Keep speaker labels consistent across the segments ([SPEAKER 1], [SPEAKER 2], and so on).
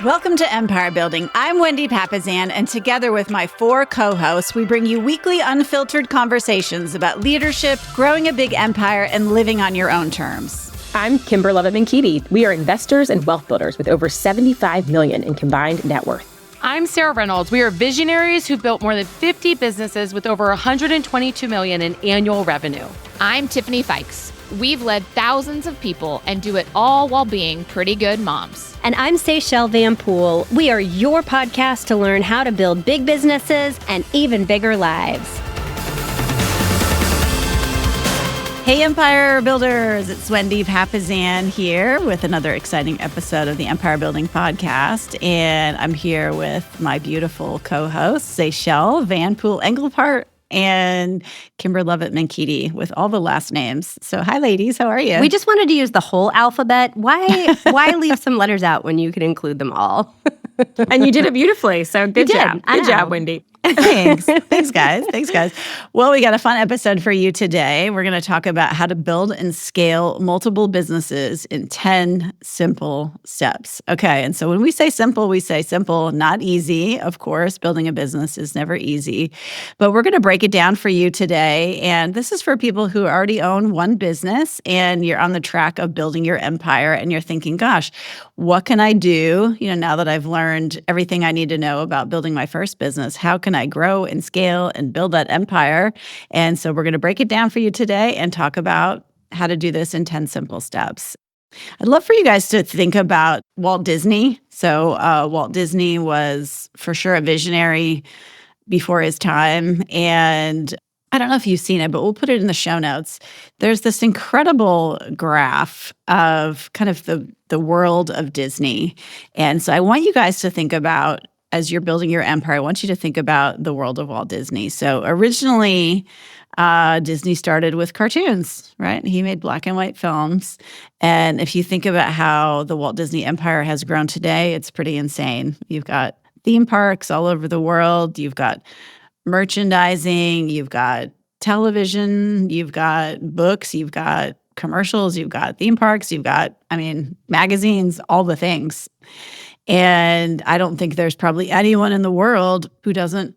[SPEAKER 1] Welcome to Empire Building. I'm Wendy Papazan, and together with my 4 co-hosts, we bring you weekly unfiltered conversations about leadership, growing a big empire, and living on your own terms.
[SPEAKER 2] I'm Kimber Lovett-Mankiti. We are investors and wealth builders with over $75 million in combined net worth.
[SPEAKER 3] I'm Sarah Reynolds. We are visionaries who built more than 50 businesses with over $122 million in annual revenue.
[SPEAKER 4] I'm Tiffany Fikes. We've led thousands of people and do it all while being pretty good moms.
[SPEAKER 5] And I'm Seychelle Van Poole. We are your podcast to learn how to build big businesses and even bigger lives.
[SPEAKER 1] Hey, Empire Builders, it's Wendy Papazan here with another exciting episode of the Empire Building Podcast. And I'm here with my beautiful co-hosts, Seychelle Van Poole Engelpart and Kimber Lovett-Mankiti with all the last names. So hi, ladies. How are you?
[SPEAKER 5] We just wanted to use the whole alphabet. Why leave some letters out when you can include them all?
[SPEAKER 2] And you did it beautifully. So good job. Good job, Wendy.
[SPEAKER 1] Thanks. Thanks, guys. Well, we got a fun episode for you today. We're going to talk about how to build and scale multiple businesses in 10 simple steps. Okay. And so when we say simple, not easy. Of course, building a business is never easy, but we're going to break it down for you today. And this is for people who already own one business and you're on the track of building your empire and you're thinking, gosh, what can I do? Now that I've learned everything I need to know about building my first business, how can I grow and scale and build that empire? And so we're going to break it down for you today and talk about how to do this in 10 simple steps. I'd love for you guys to think about Walt Disney. So Walt Disney was for sure a visionary before his time. And I don't know if you've seen it, but we'll put it in the show notes. There's this incredible graph of kind of the world of Disney. And so I want you guys to think about, as you're building your empire, I want you to think about the world of Walt Disney. So originally, Disney started with cartoons, right? He made black and white films. And if you think about how the Walt Disney Empire has grown today, it's pretty insane. You've got theme parks all over the world. You've got merchandising. You've got television. You've got books. You've got commercials. You've got theme parks. You've got, magazines, all the things. And I don't think there's probably anyone in the world who doesn't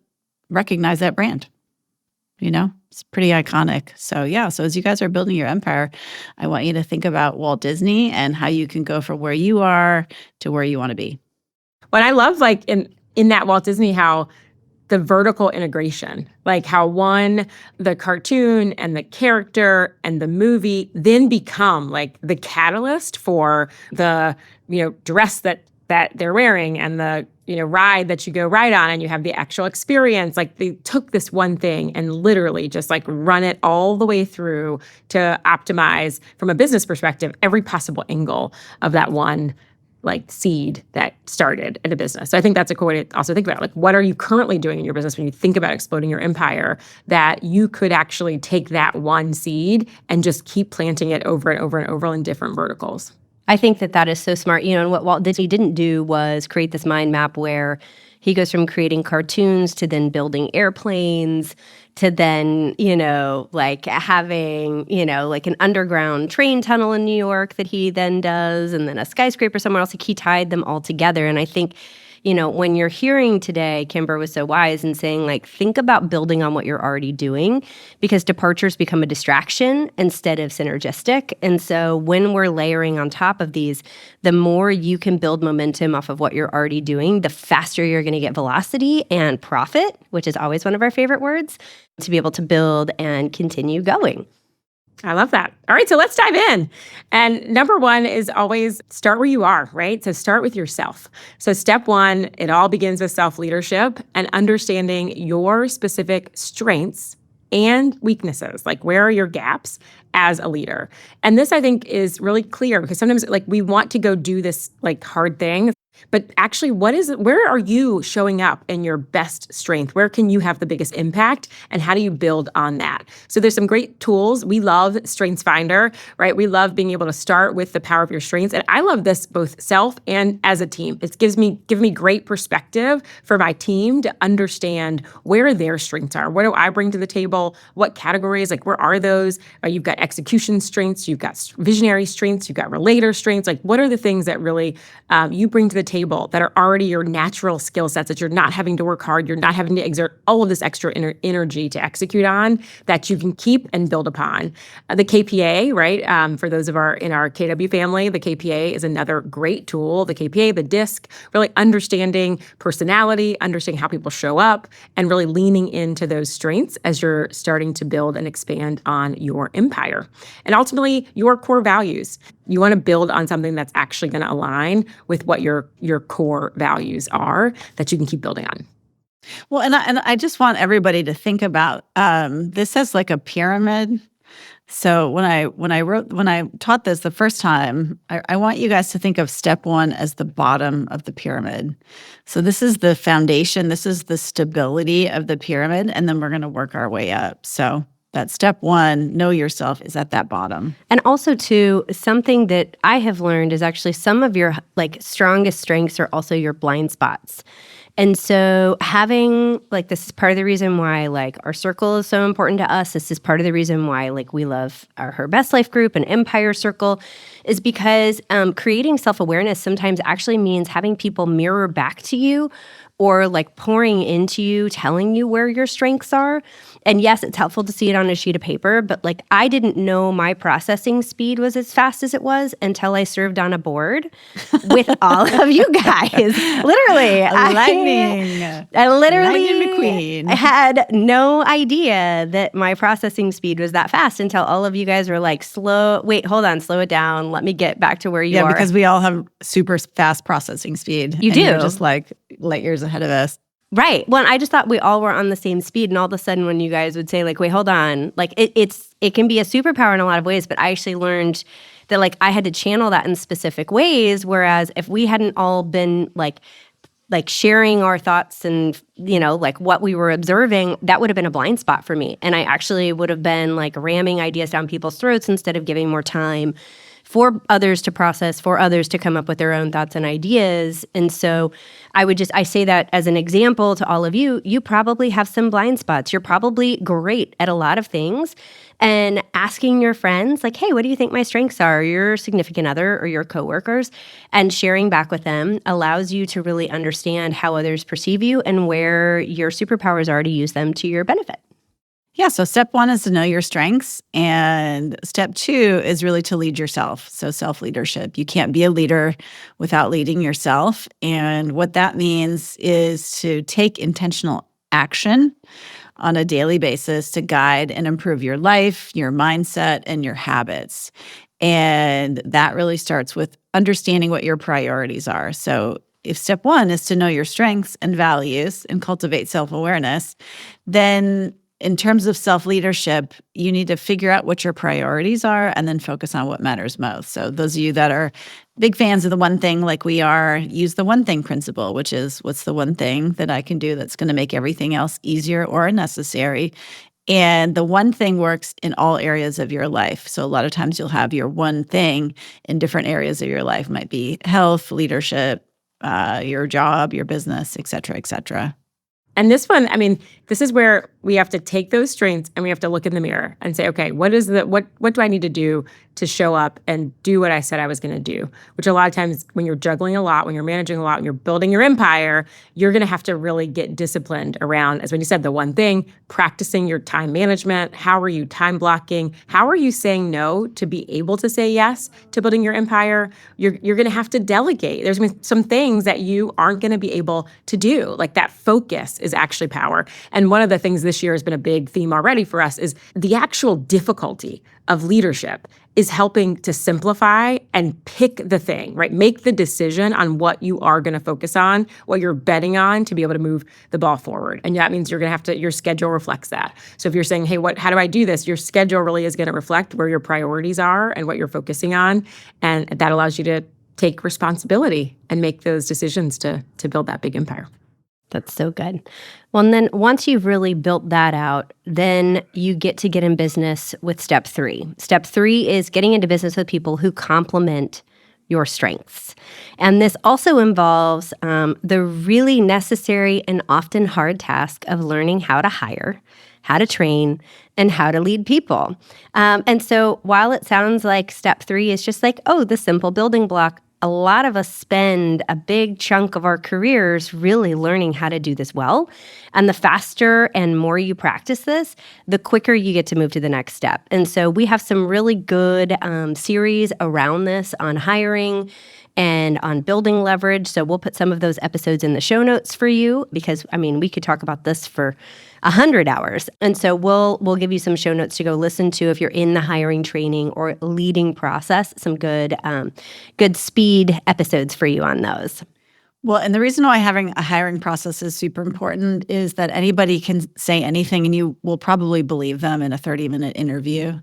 [SPEAKER 1] recognize that brand. It's pretty iconic. So as you guys are building your empire, I want you to think about Walt Disney and how you can go from where you are to where you want to be.
[SPEAKER 2] What I love, in that Walt Disney, how the vertical integration, how the cartoon and the character and the movie then become the catalyst for the, dress that they're wearing and the, ride that you go ride on and you have the actual experience. They took this one thing and literally just run it all the way through to optimize from a business perspective, every possible angle of that one seed that started at a business. So I think that's a cool way to also think about it. What are you currently doing in your business when you think about exploding your empire that you could actually take that one seed and just keep planting it over and over and over in different verticals?
[SPEAKER 5] I think that is so smart. And what Walt Disney didn't do was create this mind map where he goes from creating cartoons to then building airplanes to then, having, an underground train tunnel in New York that he then does, and then a skyscraper somewhere else. He tied them all together. And I think, when you're hearing today, Kimber was so wise in saying, think about building on what you're already doing, because departures become a distraction instead of synergistic. And so when we're layering on top of these, the more you can build momentum off of what you're already doing, the faster you're going to get velocity and profit, which is always one of our favorite words, to be able to build and continue going.
[SPEAKER 2] I love that. All right, so let's dive in. And number one is always start where you are, right? So start with yourself. So step one, it all begins with self-leadership and understanding your specific strengths and weaknesses. Where are your gaps as a leader? And this, I think, is really clear because sometimes we want to go do this hard thing. But actually, where are you showing up in your best strength? Where can you have the biggest impact? And how do you build on that? So there's some great tools. We love Strengths Finder, right? We love being able to start with the power of your strengths. And I love this both self and as a team. It gives me great perspective for my team to understand where their strengths are. What do I bring to the table? What categories? Where are those? You've got execution strengths. You've got visionary strengths. You've got relator strengths. What are the things that really you bring to the table that are already your natural skill sets that you're not having to work hard, you're not having to exert all of this extra energy to execute on, that you can keep and build upon. The KPA, right? For those in our KW family, the KPA is another great tool. The KPA, the DISC, really understanding personality, understanding how people show up, and really leaning into those strengths as you're starting to build and expand on your empire. And ultimately, your core values. You want to build on something that's actually going to align with what your core values are that you can keep building on.
[SPEAKER 1] Well, and I just want everybody to think about this as like a pyramid. So when I taught this the first time, I want you guys to think of step one as the bottom of the pyramid. So this is the foundation, this is the stability of the pyramid, and then we're going to work our way up. So that step one, know yourself, is at that bottom.
[SPEAKER 5] And also, too, something that I have learned is actually some of your strongest strengths are also your blind spots. And so having, this is part of the reason why, our circle is so important to us. This is part of the reason why, we love our Her Best Life group and Empire Circle, is because creating self-awareness sometimes actually means having people mirror back to you or, pouring into you, telling you where your strengths are. And yes, it's helpful to see it on a sheet of paper, but, I didn't know my processing speed was as fast as it was until I served on a board with all of you guys. Literally. I literally
[SPEAKER 1] Lightning McQueen.
[SPEAKER 5] had no idea that my processing speed was that fast until all of you guys were slow it down. Let me get back to where you are.
[SPEAKER 1] Yeah, because we all have super fast processing speed.
[SPEAKER 5] You do.
[SPEAKER 1] You're just light years ahead of us.
[SPEAKER 5] Right. Well, I just thought we all were on the same speed, and all of a sudden when you guys would say, wait, hold on, it can be a superpower in a lot of ways, but I actually learned that I had to channel that in specific ways, whereas if we hadn't all been sharing our thoughts and, what we were observing, that would have been a blind spot for me. And I actually would have been ramming ideas down people's throats instead of giving more time for others to process, for others to come up with their own thoughts and ideas. And so I say that as an example to all of you. You probably have some blind spots. You're probably great at a lot of things. And asking your friends, hey, what do you think my strengths are? Your significant other or your coworkers, and sharing back with them allows you to really understand how others perceive you and where your superpowers are to use them to your benefit.
[SPEAKER 1] Yeah, so step one is to know your strengths, and step two is really to lead yourself. So self-leadership. You can't be a leader without leading yourself. And what that means is to take intentional action on a daily basis to guide and improve your life, your mindset, and your habits. And that really starts with understanding what your priorities are. So if step one is to know your strengths and values and cultivate self-awareness, then in terms of self-leadership, you need to figure out what your priorities are and then focus on what matters most. So those of you that are big fans of the one thing like we are, use the one thing principle, which is what's the one thing that I can do that's going to make everything else easier or unnecessary. And the one thing works in all areas of your life. So a lot of times you'll have your one thing in different areas of your life. It might be health, leadership, your job, your business, et cetera, et cetera.
[SPEAKER 2] And this one, this is where we have to take those strengths and we have to look in the mirror and say, okay, what do I need to do to show up and do what I said I was going to do? Which a lot of times when you're juggling a lot, when you're managing a lot, when you're building your empire, you're going to have to really get disciplined around, as when you said, the one thing, practicing your time management. How are you time blocking? How are you saying no to be able to say yes to building your empire? You're going to have to delegate. There's going to be some things that you aren't going to be able to do. That focus is actually power. And one of the things this year has been a big theme already for us is the actual difficulty of leadership is helping to simplify and pick the thing, right? Make the decision on what you are going to focus on, what you're betting on to be able to move the ball forward. And that means you're going to have to, your schedule reflects that. So if you're saying, hey, how do I do this? Your schedule really is going to reflect where your priorities are and what you're focusing on. And that allows you to take responsibility and make those decisions to build that big empire.
[SPEAKER 5] That's so good. Well, and then once you've really built that out, then you get in business with step 3. Step 3 is getting into business with people who complement your strengths. And this also involves the really necessary and often hard task of learning how to hire, how to train, and how to lead people. And so while it sounds like step 3 is just the simple building block, a lot of us spend a big chunk of our careers really learning how to do this well. And the faster and more you practice this, the quicker you get to move to the next step. And so we have some really good series around this on hiring and on building leverage. So we'll put some of those episodes in the show notes for you because, I mean, we could talk about this for 100 hours. And so we'll give you some show notes to go listen to if you're in the hiring training or leading process, some good speed episodes for you on those.
[SPEAKER 1] Well, and the reason why having a hiring process is super important is that anybody can say anything and you will probably believe them in a 30-minute interview.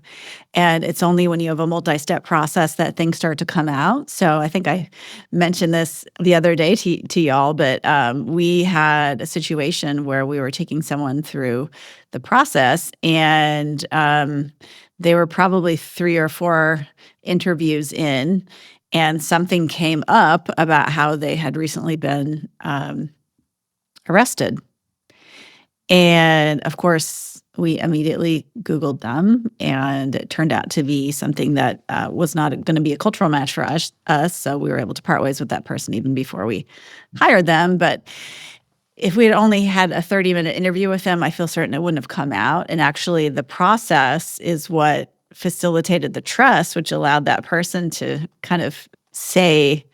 [SPEAKER 1] And it's only when you have a multi-step process that things start to come out. So I think I mentioned this the other day to y'all, but we had a situation where we were taking someone through the process and they were probably 3 or 4 interviews in. And something came up about how they had recently been arrested. And of course, we immediately Googled them, and it turned out to be something that was not going to be a cultural match for us. So we were able to part ways with that person even before we hired them. But if we had only had a 30-minute interview with them, I feel certain it wouldn't have come out. And actually, the process is what facilitated the trust, which allowed that person to kind of say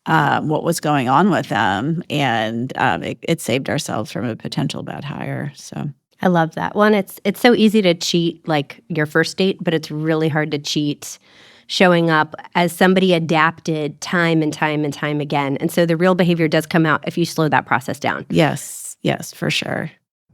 [SPEAKER 1] what was going on with them. And it saved ourselves from a potential bad hire. So
[SPEAKER 5] I love that. One, it's so easy to cheat like your first date, but it's really hard to cheat showing up as somebody adapted time and time and time again. And so the real behavior does come out if you slow that process down.
[SPEAKER 1] yes, for sure.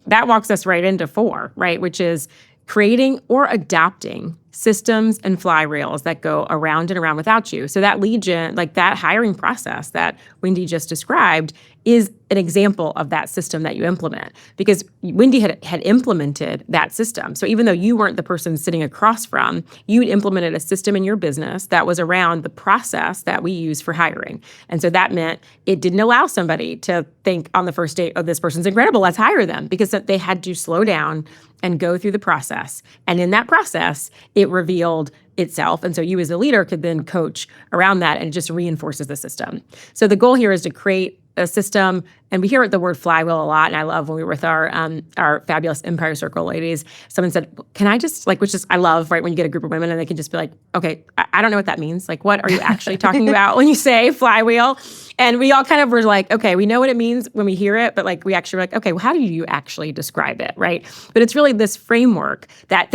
[SPEAKER 2] That walks us right into 4, right? Which is creating or adopting systems and flywheels that go around and around without you. So that lead gen, like that hiring process that Wendy just described, is an example of that system that you implement because Wendy had implemented that system. So even though you weren't the person sitting across from, you had implemented a system in your business that was around the process that we use for hiring. And so that meant it didn't allow somebody to think on the first date, oh, this person's incredible, let's hire them, because they had to slow down and go through the process. And in that process, it revealed itself. And so you as a leader could then coach around that, and it just reinforces the system. So the goal here is to create a system, and we hear the word flywheel a lot. And I love when we were with our fabulous Empire Circle ladies, someone said, can I just which is, I love, right, when you get a group of women and they can just be like, okay, I don't know what that means. Like, what are you actually talking about when you say flywheel? And we all kind of were like, okay, we know what it means when we hear it, but like we actually were like, okay, well, how do you actually describe it, right? But it's really this framework that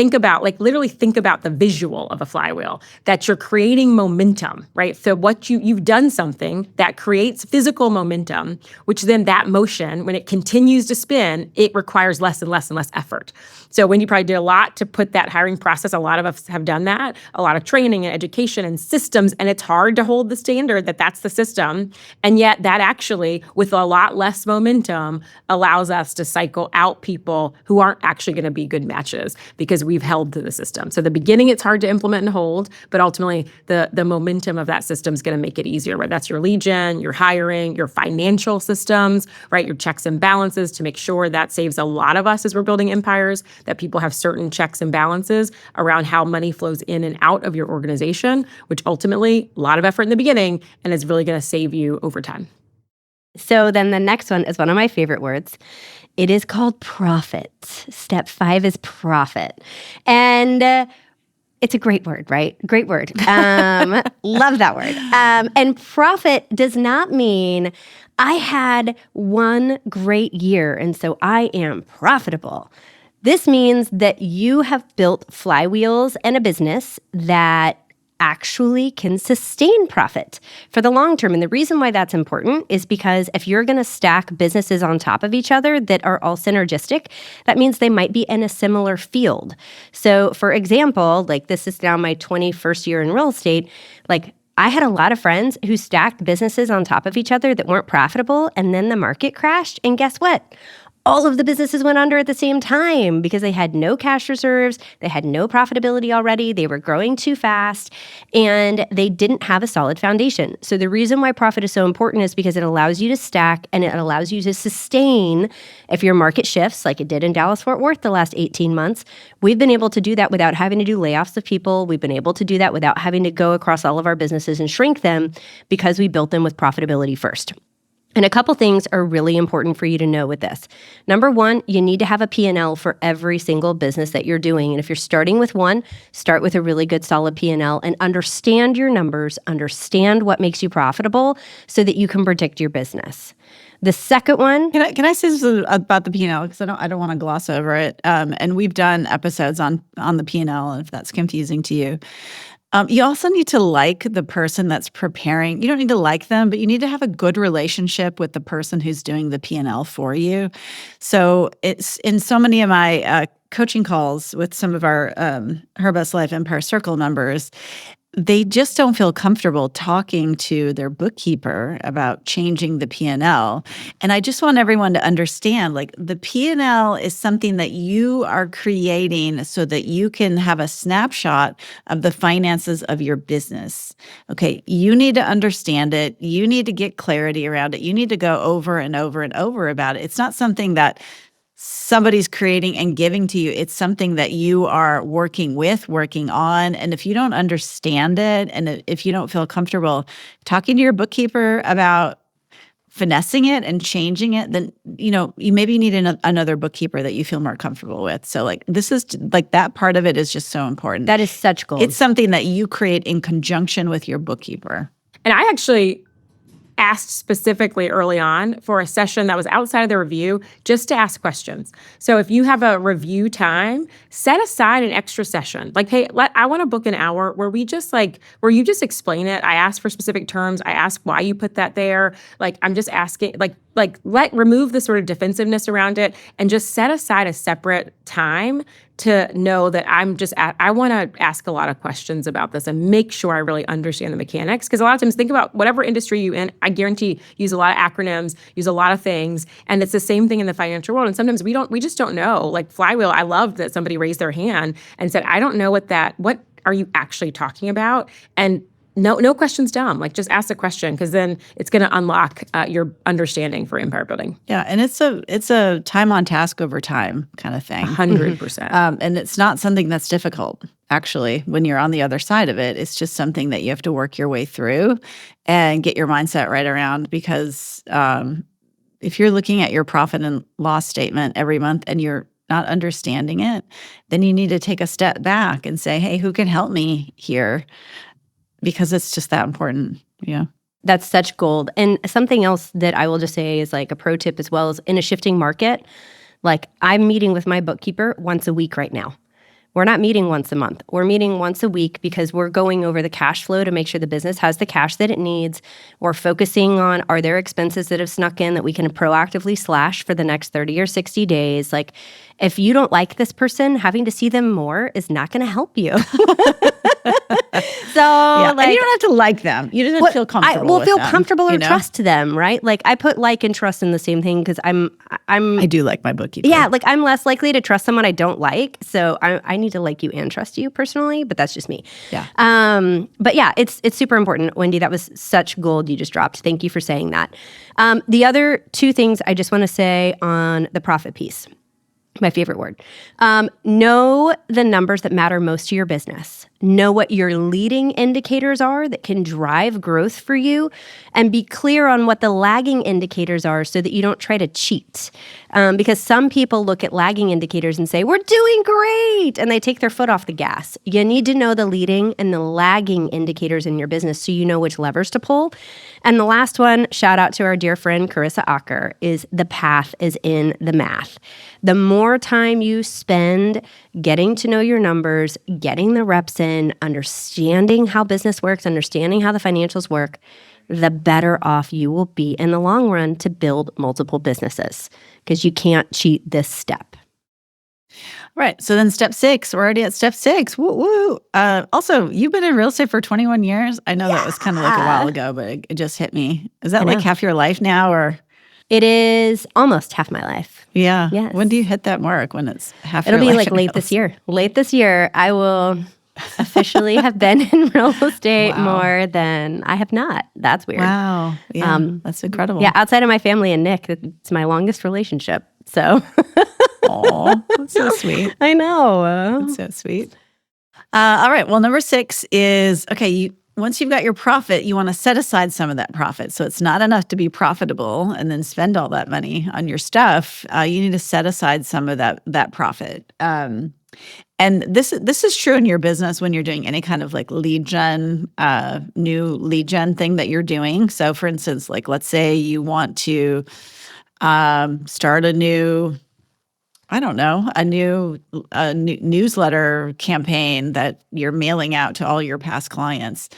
[SPEAKER 2] literally think about the visual of a flywheel, that you're creating momentum, right? So what you've done something that creates physical momentum, which then that motion, when it continues to spin, it requires less and less and less effort. So Wendy probably did a lot to put that hiring process. A lot of us have done that, a lot of training and education and systems, and it's hard to hold the standard that that's the system. And yet that actually, with a lot less momentum, allows us to cycle out people who aren't actually going to be good matches because we've held to the system. So the beginning, it's hard to implement and hold, but ultimately the momentum of that system is going to make it easier, right? That's your lead gen, your hiring, your financial systems, right? Your checks and balances to make sure that saves a lot of us as we're building empires, that people have certain checks and balances around how money flows in and out of your organization, which ultimately, a lot of effort in the beginning, and is really going to save you over time.
[SPEAKER 5] So then the next one is one of my favorite words. It is called profit. Step 5 is profit. And it's a great word, right? Great word. Love that word. And profit does not mean I had one great year and so I am profitable. This means that you have built flywheels and a business that actually can sustain profit for the long term. And the reason why that's important is because if you're going to stack businesses on top of each other that are all synergistic, that means they might be in a similar field. So for example, like this is now my 21st year in real estate, like I had a lot of friends who stacked businesses on top of each other that weren't profitable, and then the market crashed, and guess what? all of the businesses went under at the same time because they had no cash reserves, they had no profitability already, they were growing too fast, and they didn't have a solid foundation. So the reason why profit is so important is because it allows you to stack and it allows you to sustain if your market shifts like it did in Dallas-Fort Worth the last 18 months. We've been able to do that without having to do layoffs of people. We've been able to do that without having to go across all of our businesses and shrink them because we built them with profitability first. And a couple things are really important for you to know with this. Number one, you need to have a P&L for every single business that you're doing. And if you're starting with one, start with a really good solid P&L and understand your numbers, understand what makes you profitable so that you can predict your business. The second one.
[SPEAKER 1] Can I say something about the P&L? Because I don't want to gloss over it. And we've done episodes on the P&L, if that's confusing to you. You also need to like the person that's preparing. You don't need to like them, but you need to have a good relationship with the person who's doing the P&L for you. So it's in so many of my coaching calls with some of our Her Best Life Empire Circle members, they just don't feel comfortable talking to their bookkeeper about changing the P&L. And I just want everyone to understand, like, the P&L is something that you are creating so that you can have a snapshot of the finances of your business. Okay, you need to understand it. You need to get clarity around it. You need to go over and over and over about it. It's not something that somebody's creating and giving to you. It's something that you are working with, working on. And if you don't understand it, and if you don't feel comfortable talking to your bookkeeper about finessing it and changing it, then, you maybe need another bookkeeper that you feel more comfortable with. So like, this is like, that part of it is just so important.
[SPEAKER 5] That is such gold.
[SPEAKER 1] It's something that you create in conjunction with your bookkeeper.
[SPEAKER 2] And I actually asked specifically early on for a session that was outside of the review just to ask questions. So if you have a review time, set aside an extra session. Like, hey, I want to book an hour where you just explain it. I ask for specific terms. I ask why you put that there. Like, I'm just asking, remove the sort of defensiveness around it and just set aside a separate time to know that I want to ask a lot of questions about this and make sure I really understand the mechanics. Because a lot of times, think about whatever industry you're in, I guarantee use a lot of acronyms, use a lot of things. And it's the same thing in the financial world. And sometimes we just don't know. Like Flywheel, I love that somebody raised their hand and said, I don't know what are you actually talking about? And no question's dumb. Like, just ask a question, because then it's going to unlock your understanding for empire building.
[SPEAKER 1] Yeah, and it's a time on task over time kind of thing.
[SPEAKER 2] 100%.
[SPEAKER 1] And it's not something that's difficult, actually, when you're on the other side of it. It's just something that you have to work your way through and get your mindset right around, because if you're looking at your profit and loss statement every month and you're not understanding it, then you need to take a step back and say, hey, who can help me here? Because it's just that important. Yeah.
[SPEAKER 5] That's such gold. And something else that I will just say is like a pro tip as well, is in a shifting market, like I'm meeting with my bookkeeper once a week right now. We're not meeting once a month. We're meeting once a week because we're going over the cash flow to make sure the business has the cash that it needs. We're focusing on, are there expenses that have snuck in that we can proactively slash for the next 30 or 60 days? Like, if you don't like this person, having to see them more is not going to help you. So,
[SPEAKER 1] and you don't have to like them. You just have to feel comfortable with
[SPEAKER 5] feel
[SPEAKER 1] them,
[SPEAKER 5] comfortable or trust them, right? Like, I put like and trust in the same thing because I
[SPEAKER 1] do like my bookkeeper.
[SPEAKER 5] Yeah, like I'm less likely to trust someone I don't like. So I need to like you and trust you personally, but that's just me.
[SPEAKER 1] Yeah.
[SPEAKER 5] But yeah, it's super important. Wendy, that was such gold you just dropped. Thank you for saying that. The other two things I just want to say on the profit piece. My favorite word. Know the numbers that matter most to your business. Know what your leading indicators are that can drive growth for you, and be clear on what the lagging indicators are so that you don't try to cheat. Because some people look at lagging indicators and say, we're doing great, and they take their foot off the gas. You need to know the leading and the lagging indicators in your business so you know which levers to pull. And the last one, shout out to our dear friend Carissa Acker, is the path is in the math. The more time you spend getting to know your numbers, getting the reps in, understanding how business works, understanding how the financials work, the better off you will be in the long run to build multiple businesses, because you can't cheat this step.
[SPEAKER 1] Right. So then step 6, we're already at step 6. Woo, woo. Also, you've been in real estate for 21 years. I know that was kind of like a while ago, but it just hit me. Is that like half your life now, or?
[SPEAKER 5] It is almost half my life.
[SPEAKER 1] Yeah.
[SPEAKER 5] Yes.
[SPEAKER 1] When do you hit that mark when it's half
[SPEAKER 5] It'll
[SPEAKER 1] your
[SPEAKER 5] be
[SPEAKER 1] life
[SPEAKER 5] like late this year. Late this year, I will officially have been in real estate
[SPEAKER 1] Wow.
[SPEAKER 5] more than I have not. That's weird.
[SPEAKER 1] Wow. Yeah. That's incredible.
[SPEAKER 5] Yeah, outside of my family and Nick, it's my longest relationship. So,
[SPEAKER 1] Aw, that's so sweet.
[SPEAKER 5] I know.
[SPEAKER 1] That's so sweet. All right. Well, number 6 is, okay, once you've got your profit, you want to set aside some of that profit. So it's not enough to be profitable and then spend all that money on your stuff. You need to set aside some of that profit. And this is true in your business when you're doing any kind of like lead gen, new lead gen thing that you're doing. So for instance, like let's say you want to start a new newsletter campaign that you're mailing out to all your past clients.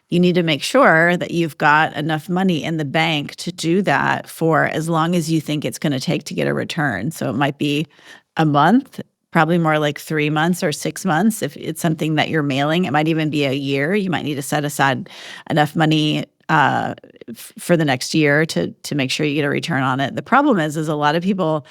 [SPEAKER 1] You need to make sure that you've got enough money in the bank to do that for as long as you think it's going to take to get a return. So it might be a month, probably more like 3 months or 6 months if it's something that you're mailing. It might even be a year. You might need to set aside enough money for the next year to make sure you get a return on it. The problem is a lot of people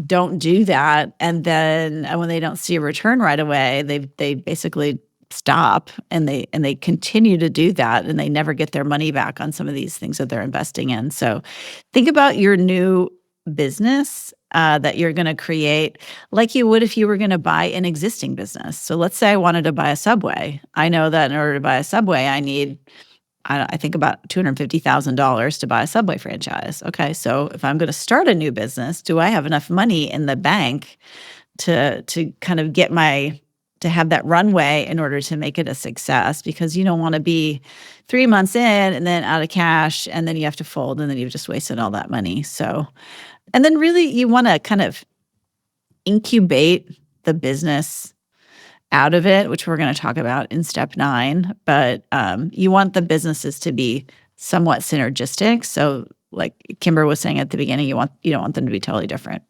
[SPEAKER 1] don't do that, and then when they don't see a return right away, they basically stop and they continue to do that, and they never get their money back on some of these things that they're investing in. So think about your new business that you're going to create like you would if you were going to buy an existing business. So let's say I wanted to buy a Subway. I know that in order to buy a Subway, I need I think about $250,000 to buy a Subway franchise. Okay, so if I'm going to start a new business, do I have enough money in the bank to kind of to have that runway in order to make it a success? Because you don't want to be 3 months in and then out of cash, and then you have to fold, and then you've just wasted all that money. So, and then really you want to kind of incubate the business out of it, which we're going to talk about in step 9. But you want the businesses to be somewhat synergistic. So like Kimber was saying at the beginning, you don't want them to be totally different.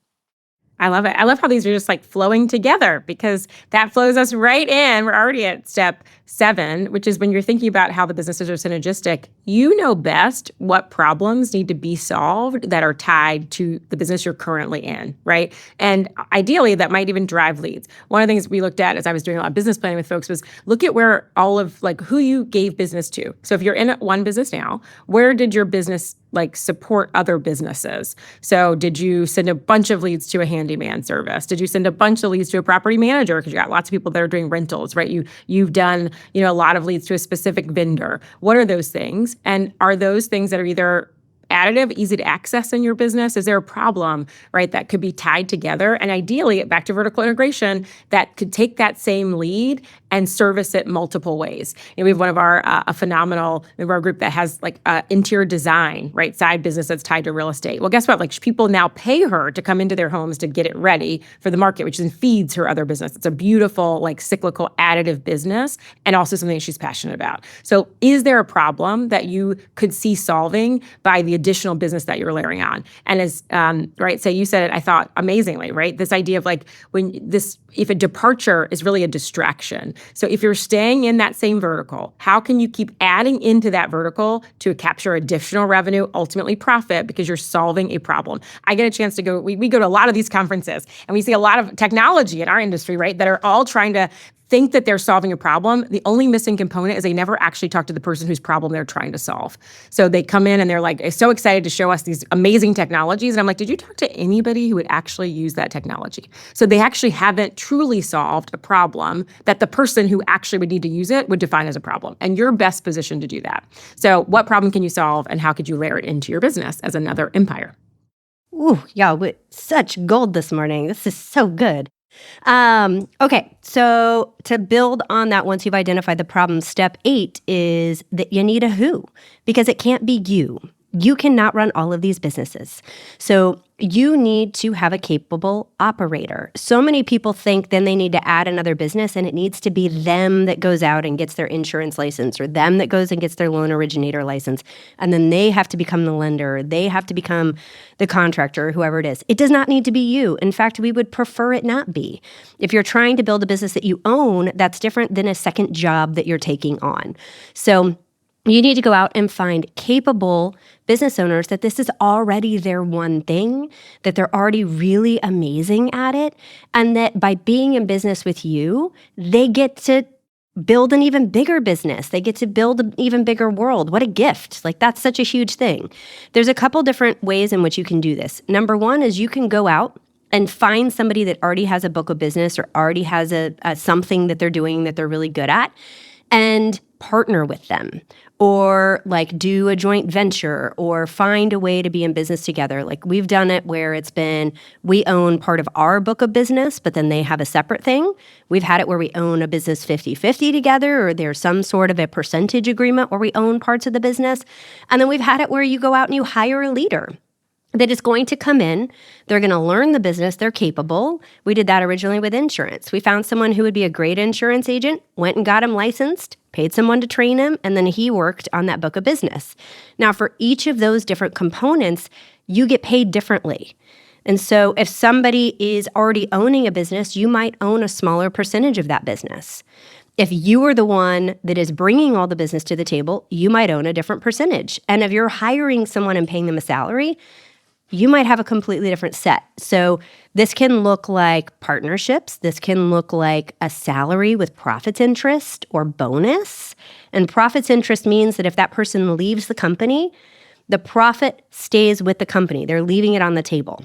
[SPEAKER 2] I love it. I love how these are just like flowing together, because that flows us right in. We're already at step 7, which is when you're thinking about how the businesses are synergistic, you know best what problems need to be solved that are tied to the business you're currently in, right? And ideally, that might even drive leads. One of the things we looked at as I was doing a lot of business planning with folks was look at where all of like who you gave business to. So if you're in one business now, where did your business like support other businesses? So did you send a bunch of leads to a handyman service? Did you send a bunch of leads to a property manager? Because you got lots of people that are doing rentals, right? You've done, a lot of leads to a specific vendor. What are those things? And are those things that are either additive, easy to access in your business? Is there a problem, right, that could be tied together? And ideally, back to vertical integration, that could take that same lead and service it multiple ways. We have one of our a phenomenal member of our group that has like interior design, right, side business that's tied to real estate. Well, guess what? Like people now pay her to come into their homes to get it ready for the market, which then feeds her other business. It's a beautiful, like cyclical additive business, and also something that she's passionate about. So is there a problem that you could see solving by the additional business that you're layering on? And as, right, so you said it, I thought amazingly, right? This idea of like if a departure is really a distraction. So if you're staying in that same vertical, how can you keep adding into that vertical to capture additional revenue, ultimately profit, because you're solving a problem? I get a chance to go, we go to a lot of these conferences, and we see a lot of technology in our industry, right, that are all trying to think that they're solving a problem. The only missing component is they never actually talk to the person whose problem they're trying to solve. So they come in and they're like so excited to show us these amazing technologies. And I'm like, did you talk to anybody who would actually use that technology? So they actually haven't truly solved a problem that the person who actually would need to use it would define as a problem. And you're best positioned to do that. So what problem can you solve, and how could you layer it into your business as another empire?
[SPEAKER 5] Ooh, y'all, with such gold this morning. This is so good. Okay, so to build on that, once you've identified the problem, step 8 is that you need a who, because it can't be you. You cannot run all of these businesses. So you need to have a capable operator. So many people think then they need to add another business, and it needs to be them that goes out and gets their insurance license, or them that goes and gets their loan originator license. And then they have to become the lender. They have to become the contractor, whoever it is. It does not need to be you. In fact, we would prefer it not be. If you're trying to build a business that you own, that's different than a second job that you're taking on. So You need to go out and find capable business owners that this is already their one thing, that they're already really amazing at it, and that by being in business with you, they get to build an even bigger business. They get to build an even bigger world. What a gift. Like, that's such a huge thing. There's a couple different ways in which you can do this. Number one is you can go out and find somebody that already has a book of business or already has a something that they're doing that they're really good at, and partner with them, or like do a joint venture, or find a way to be in business together. Like, we've done it where it's been, we own part of our book of business, but then they have a separate thing. We've had it where we own a business 50-50 together, or there's some sort of a percentage agreement where we own parts of the business. And then we've had it where you go out and you hire a leader that is going to come in. They're going to learn the business. They're capable. We did that originally with insurance. We found someone who would be a great insurance agent, went and got him licensed, paid someone to train him, and then he worked on that book of business. Now, for each of those different components, you get paid differently. And so if somebody is already owning a business, you might own a smaller percentage of that business. If you are the one that is bringing all the business to the table, you might own a different percentage. And if you're hiring someone and paying them a salary, you might have a completely different set. So this can look like partnerships. This can look like a salary with profits interest or bonus. And profits interest means that if that person leaves the company, the profit stays with the company. They're leaving it on the table.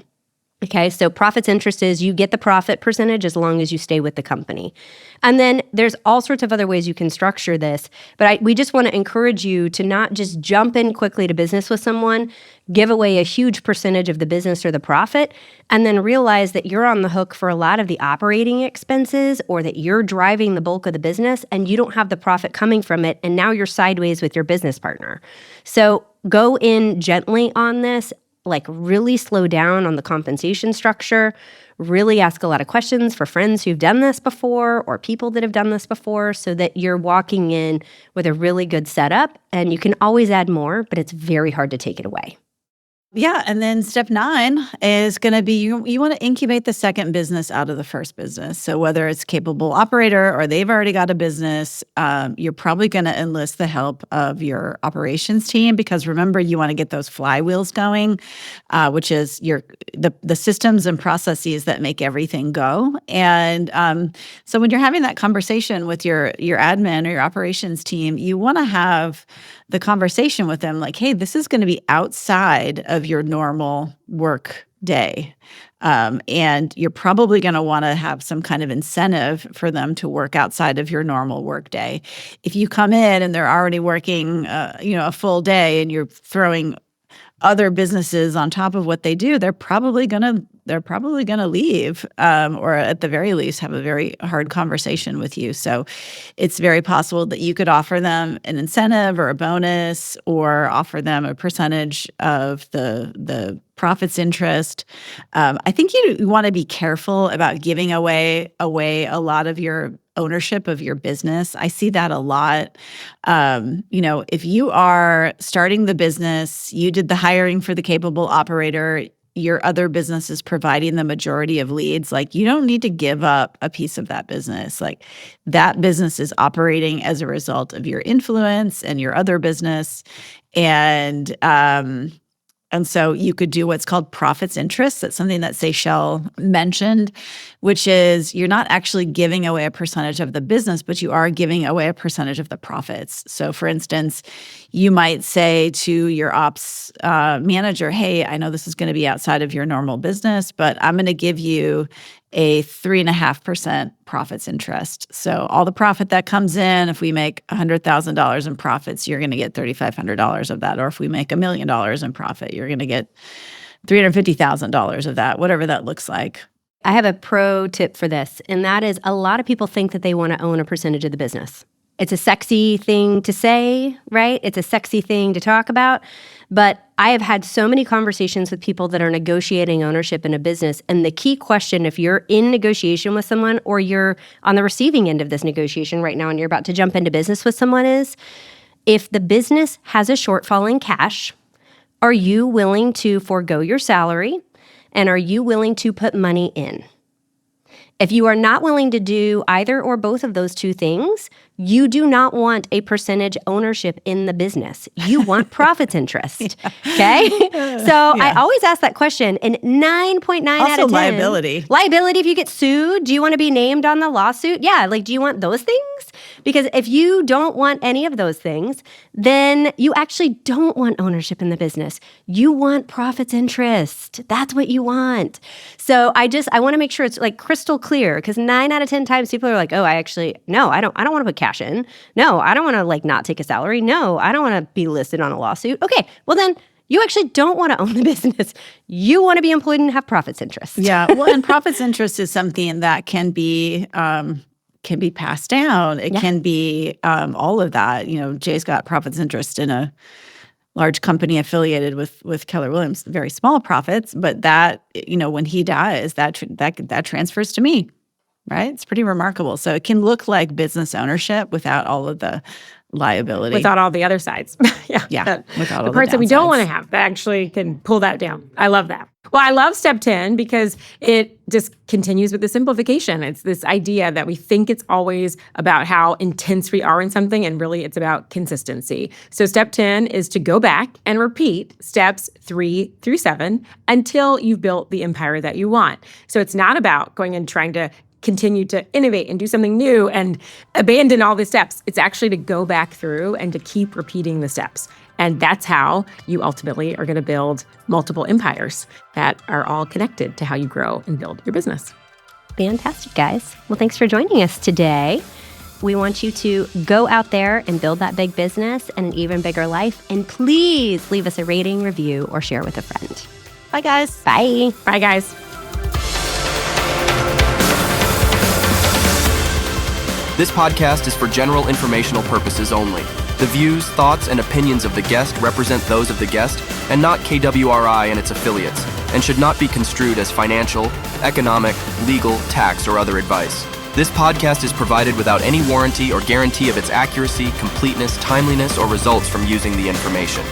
[SPEAKER 5] Okay, so profits interest is you get the profit percentage as long as you stay with the company. And then there's all sorts of other ways you can structure this, but we just want to encourage you to not just jump in quickly to business with someone, give away a huge percentage of the business or the profit, and then realize that you're on the hook for a lot of the operating expenses, or that you're driving the bulk of the business and you don't have the profit coming from it, and now you're sideways with your business partner. So go in gently on this. Like, really slow down on the compensation structure, really ask a lot of questions for friends who've done this before or people that have done this before, so that you're walking in with a really good setup. And you can always add more, but it's very hard to take it away.
[SPEAKER 1] Yeah. And then step 9 is going to be you want to incubate the second business out of the first business. So whether it's capable operator or they've already got a business, you're probably going to enlist the help of your operations team, because remember, you want to get those flywheels going, which is the systems and processes that make everything go. And so when you're having that conversation with your admin or your operations team, you want to have the conversation with them like, hey, this is going to be outside of your normal work day. And you're probably going to want to have some kind of incentive for them to work outside of your normal work day. If you come in and they're already working, a full day, and you're throwing other businesses on top of what they do, they're probably gonna leave, or at the very least have a very hard conversation with you. So it's very possible that you could offer them an incentive or a bonus, or offer them a percentage of the profits interest. I think you want to be careful about giving away a lot of your ownership of your business. I see that a lot. If you are starting the business, you did the hiring for the capable operator, your other business is providing the majority of leads, like, you don't need to give up a piece of that business. Like, that business is operating as a result of your influence and your other business. And so you could do what's called profits interest. That's something that Seychelles mentioned, which is you're not actually giving away a percentage of the business, but you are giving away a percentage of the profits. So for instance, you might say to your ops manager, hey, I know this is going to be outside of your normal business, but I'm going to give you a 3.5% profits interest. So all the profit that comes in, if we make $100,000 in profits, you're going to get $3,500 of that. Or if we make $1 million in profit, you're going to get $350,000 of that, whatever that looks like.
[SPEAKER 5] I have a pro tip for this, and that is a lot of people think that they want to own a percentage of the business. It's a sexy thing to say, right? It's a sexy thing to talk about. But I have had so many conversations with people that are negotiating ownership in a business. And the key question, if you're in negotiation with someone, or you're on the receiving end of this negotiation right now and you're about to jump into business with someone, is if the business has a shortfall in cash, are you willing to forego your salary? And are you willing to put money in? If you are not willing to do either or both of those two things, You do not want a percentage ownership in the business. You want profits interest. Okay? So I always ask that question, and 9.9 out of 10.
[SPEAKER 1] Liability.
[SPEAKER 5] Liability if you get sued. Do you want to be named on the lawsuit? Yeah, like, do you want those things? Because if you don't want any of those things, then you actually don't want ownership in the business. You want profits interest. That's what you want. So I want to make sure it's like crystal clear, because 9 out of 10 times people are like, oh, I don't want to put cash in. No, I don't want to like not take a salary. No, I don't want to be listed on a lawsuit. Okay, well then you actually don't want to own the business. You want to be employed and have profits interest.
[SPEAKER 1] Yeah, well, and profits interest is something that can be passed down. It can be all of that. You know, Jay's got profits interest in a large company affiliated with Keller Williams, very small profits, but that, you know, when he dies, that transfers to me, right? It's pretty remarkable. So it can look like business ownership without all of the liability.
[SPEAKER 2] Without all the other sides.
[SPEAKER 1] Yeah, without all
[SPEAKER 2] the parts
[SPEAKER 1] the
[SPEAKER 2] that we don't
[SPEAKER 1] downsides.
[SPEAKER 2] want to have that actually can pull that down. I love that. Well, I love step 10 because it just continues with the simplification. It's this idea that we think it's always about how intense we are in something, and really it's about consistency. So step 10 is to go back and repeat steps 3 through 7 until you've built the empire that you want. So it's not about going and trying to continue to innovate and do something new and abandon all the steps. It's actually to go back through and to keep repeating the steps. And that's how you ultimately are going to build multiple empires that are all connected to how you grow and build your business.
[SPEAKER 5] Fantastic, guys. Well, thanks for joining us today. We want you to go out there and build that big business and an even bigger life. And please leave us a rating, review, or share with a friend.
[SPEAKER 1] Bye, guys.
[SPEAKER 5] Bye.
[SPEAKER 2] Bye, guys.
[SPEAKER 6] This podcast is for general informational purposes only. The views, thoughts, and opinions of the guest represent those of the guest and not KWRI and its affiliates, and should not be construed as financial, economic, legal, tax, or other advice. This podcast is provided without any warranty or guarantee of its accuracy, completeness, timeliness, or results from using the information.